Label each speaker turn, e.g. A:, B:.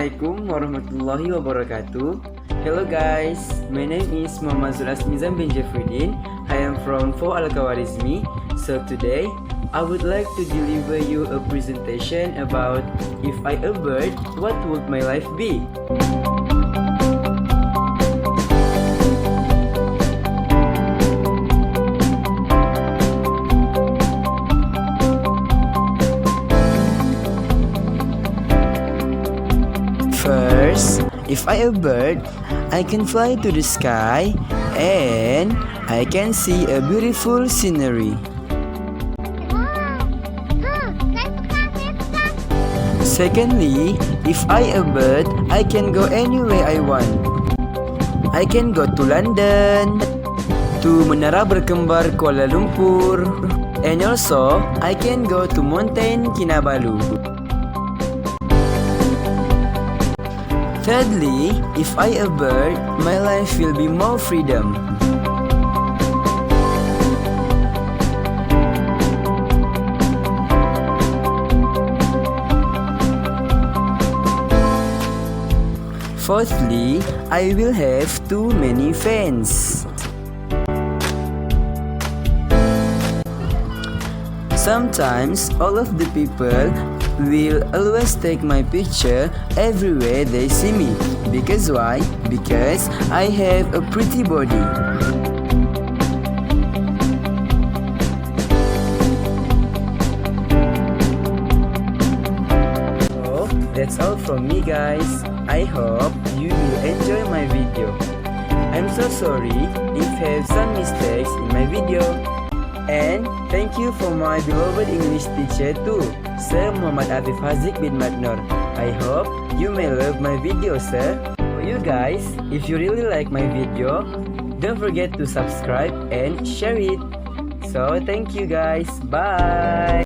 A: Assalamualaikum warahmatullahi wabarakatuh. Hello guys, my name is Mohd zulasmizam bin Jeferedin. I am from 4 Al-Khawarizmi. So today, I would like to deliver you a presentation about if I a bird, what would my life be? First, if I a bird, I can fly to the sky and I can see a beautiful scenery. Secondly, if I a bird, I can go anywhere I want. I can go to London, to Menara Berkembar Kuala Lumpur, and also I can go to Mountain Kinabalu. Thirdly, if I a bird, my life will be more freedom. Fourthly, I will have too many fans. Sometimes all of the people will always take my picture everywhere they see me. Because why? Because I have a pretty body. So that's all from me guys. I hope you will enjoy my video. I'm so sorry if I have some mistakes in my video. And thank you for my beloved English teacher too, Sir Muhammad Afif Hazik bin Madnor. I hope you may love my video, sir. For you guys, if you really like my video, don't forget to subscribe and share it. So thank you guys. Bye.